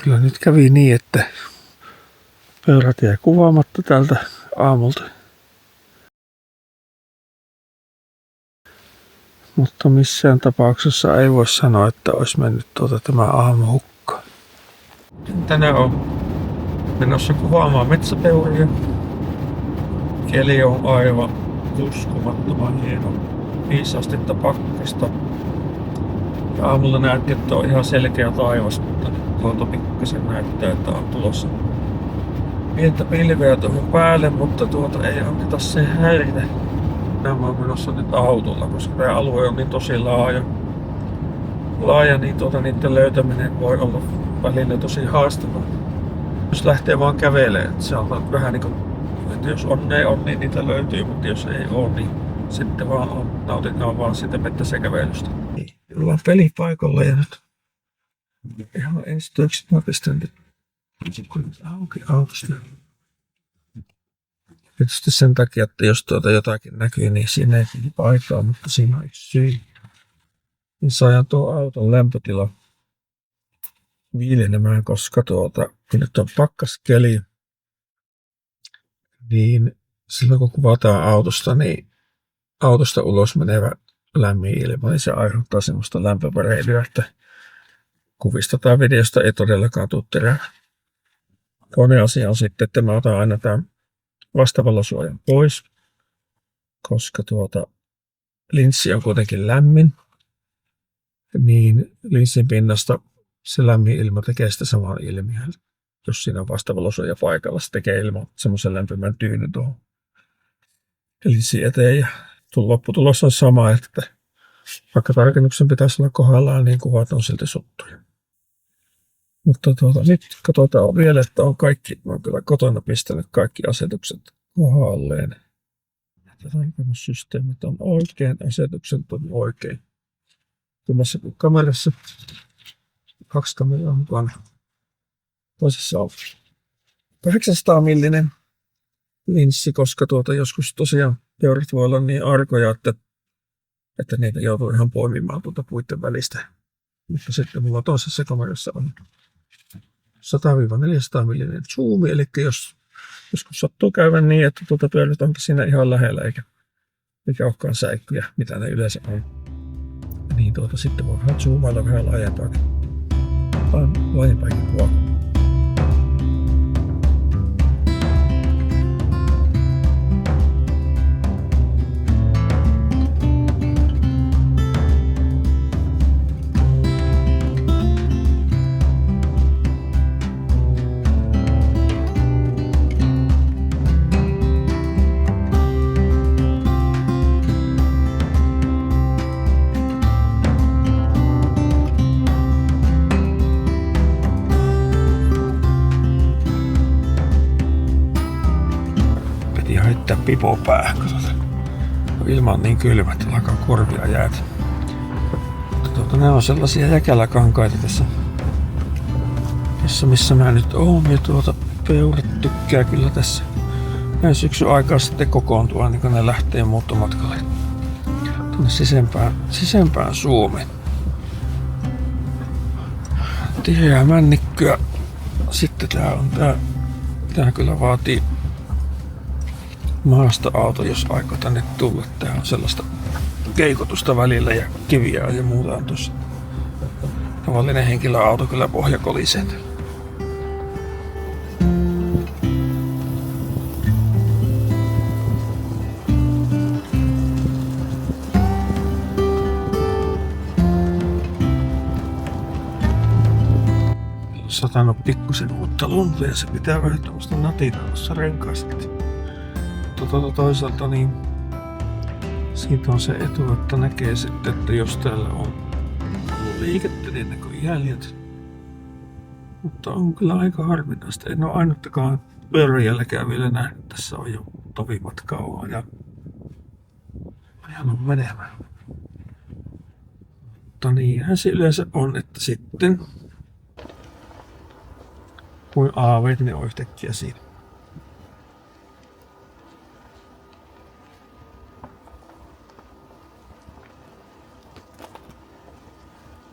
Kyllä nyt kävi niin, että pöyrät jäi kuvaamatta tältä aamulta. Mutta missään tapauksessa ei voi sanoa, että olisi mennyt tämä aamu hukkaan. Tänään on menossa kuvaamaan metsäpeuria. Keli on aivan uskomattoman hieno. 5 astetta pakkasta. Ja aamulla näytti, että on ihan selkeä taivas, mutta tuolta pikkasen näyttää, että on tulossa pientä pilveä tuohon päälle, mutta ei anneta se häiritä. Nämä on menossa nyt autolla, koska tämä alue on niin tosi laaja, niin niiden löytäminen voi olla välillä tosi haastavaa. Jos lähtee vaan kävelemään, että se on vähän niin kuin, että jos onnea on, niin niitä löytyy, mutta jos ei ole, niin sitten vaan nautitaan vaan sitä mettäsäkävelystä. Ollaan pelipaikalla ja nyt ihan ensi työksi mä pistän nyt auki autosta. Tietysti sen takia, että jos jotakin näkyy, niin siinä ei tule aikaa, mutta siinä on yksi syy. Niin saajan tuo auton lämpötila viilenemään, koska kun nyt on pakkaskeli, niin silloin kun kuvataan autosta, niin autosta ulos menevä lämmin ilma, niin se aiheuttaa semmoista lämpöväreilyä, että kuvista tai videosta ei todellakaan tule terää. Toinen asia on sitten, että mä otan aina tämän vastavalosuojan pois, koska linssi on kuitenkin lämmin, niin linssin pinnasta se lämmin ilma tekee sitä samaa ilmiöä. Jos siinä on vastavalosuoja paikalla, se tekee ilman semmoisen lämpimän tyynyn tuohon linssin eteen. Ja lopputulos on sama, että vaikka tarkennuksen pitäisi olla kohdallaan, niin kuvat on silti suttuja. Mutta nyt katsotaan vielä, että on kaikki, mä oon kyllä kotona pistänyt kaikki asetukset kohdalleen. Tarkennussysteemit on oikein, asetukset on oikein. Tuossa kamerassa 2 kameraa mukana. Toisessa on 800 millinen linssi, koska joskus tosiaan peurat voi olla niin arkoja, että niitä joutuu ihan poimimaan puitten välistä. Mutta sitten mulla toisessa kamerassa on 100-400 millinen zoomi, eli jos joskus sattuu käydä niin, että peurat onkin siinä ihan lähellä eikä olekaan säikkyjä, mitä ne yleensä on. Niin sitten voidaan zoomailla vähän laajempaakin kuvaa. Heittää pipo päähän, kun ilma on niin kylmä, että alkaa korvia jäätä. Ne on sellaisia jäkäläkankaita tässä missä mä nyt oon. Ja peurat tykkää kyllä tässä näin syksyn aikaa sitten kokoontua, niin kun ne lähtee muuttomatkalle tuonne sisempään Suomeen. Tiheää männikköä. Sitten tää kyllä vaatii maastoauto, jos aikoo tänne tulla. Tää on sellaista keikotusta välillä ja kiviä ja muuta on tuossa. Tavallinen henkilöauto kyllä pohja kolisee. Satanut pikkusen uutta lunta ja se pitää vähän tämmöistä natinaa tuossa renkaassa. Toisaalta niin siitä on se etu, että näkee sitten, että jos täällä on liikettä, niin näkyy jäljet. Mutta on kyllä aika harvinaista. En ole ainuttakaan peuran jälkeen vielä nähnyt. Tässä on jo tovimatkaa ja ajan on menemään. Mutta niinhän se yleensä on, että sitten kuin aaveet, niin on yhtäkkiä siinä.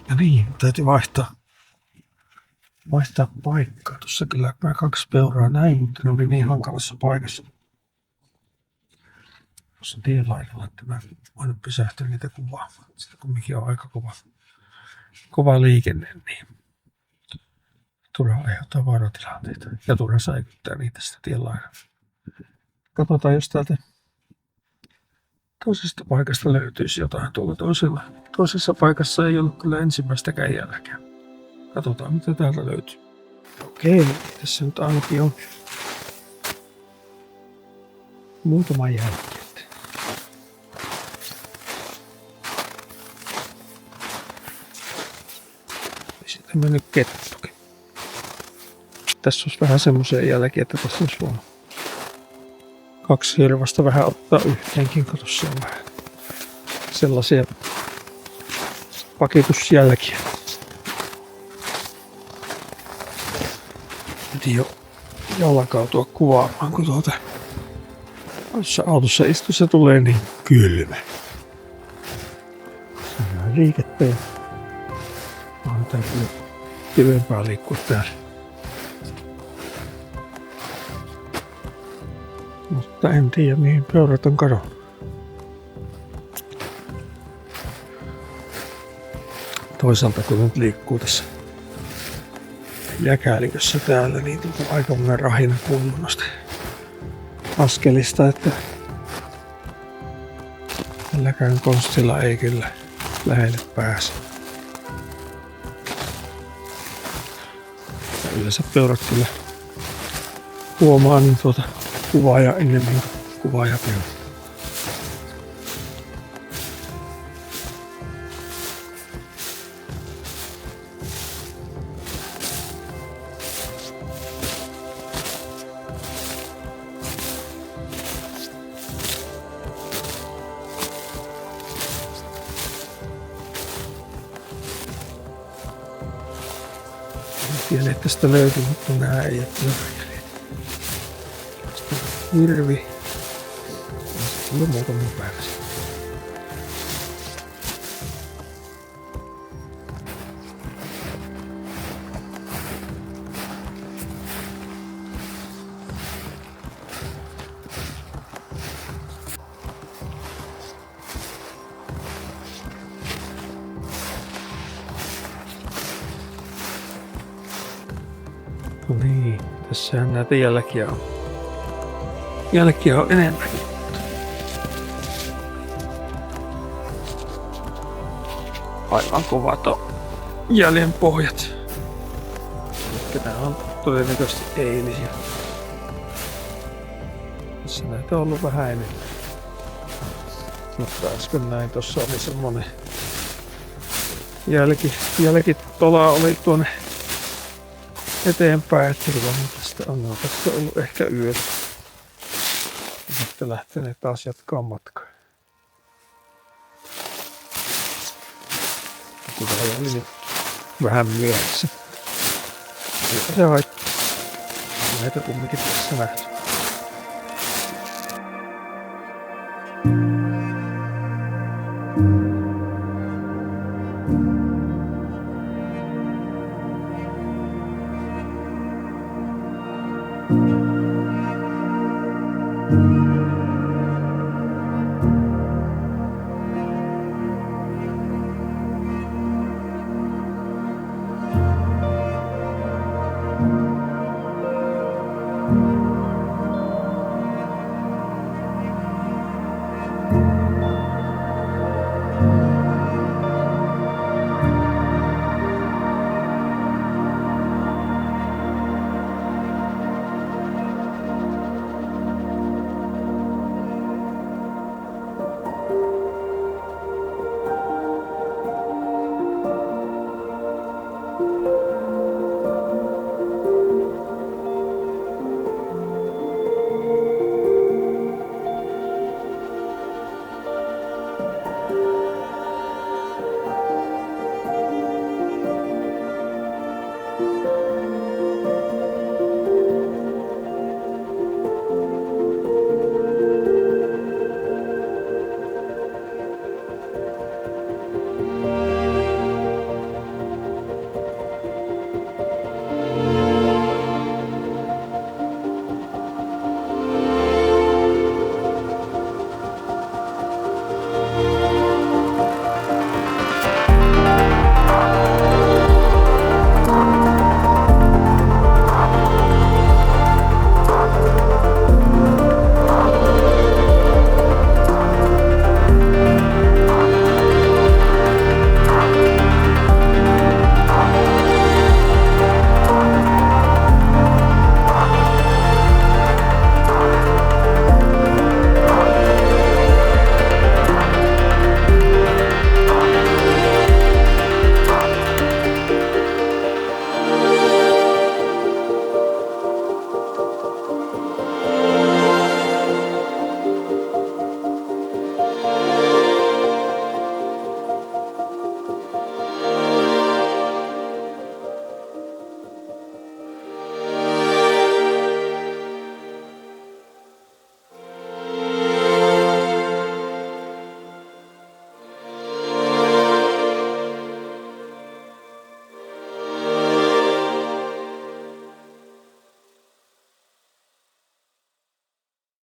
Ja niin, täytyy vaihtaa vaihtaa paikkaa. Tuossa kyllä mä 2 peuraa näin, mutta ne oli niin hankalassa paikassa. Tuossa tien laidalla, että mä voin pysähtyä niitä kuvaamaan. Sitä kumminkin on aika kova liikenne, niin turha aiheuttaa vaaratilanteita ja turha säikyttää niitä sitä tien laidalla. Katsotaan, jos täältä toisesta paikasta löytyisi jotain. Tuolla toisessa paikassa ei ollut kyllä ensimmäistäkään jälkeä. Katsotaan, mitä täältä löytyy. Okei, tässä nyt ainakin on muutama jälki. Siitä on mennyt kettukin. Tässä olisi vähän semmoisia jälkiä, että tässä olisi voinut 2 hirvasta vähän ottaa yhteenkin. Kato, se on vähän sellaisia pakitusjälkiä. Piti jo jalkautua kuvaamaan, kun autossa istuessa tulee niin kylmä. Saadaan liikettä ja täytyy kivempää liikkua täällä. Mutta en tiedä mihin peurat on kadonnut. Toisaalta kun nyt liikkuu tässä jäkälikössä täällä, niin tuntuu aika monen rahina kuuluu noista askelista, että tälläkään konstilla ei kyllä lähelle pääse. Ja yleensä peurat kyllä huomaa niin kuvaaja enemmän kuin kuvaaja peura. Tiedän, että tästä löytyy, mutta nää ei ole hirvi. Se on muutama päivä sitten. No niin, tässähän näitä jälkiä on enemmänkin. Aivan kovat on jäljen pohjat. Nämä on todennäköisesti eilisiä. Tässä näitä on ollut vähän enemmän. Mutta äsken näin tossa oli semmonen jälkitola oli tuonne eteenpäin, että tästä on tässä ollut ehkä yötä. Ja sitten lähteneet taas jatkaa matkaa. Kuva oli nyt vähän myöhässä. Se haittaa. Näitä kumminkin tässä nähty.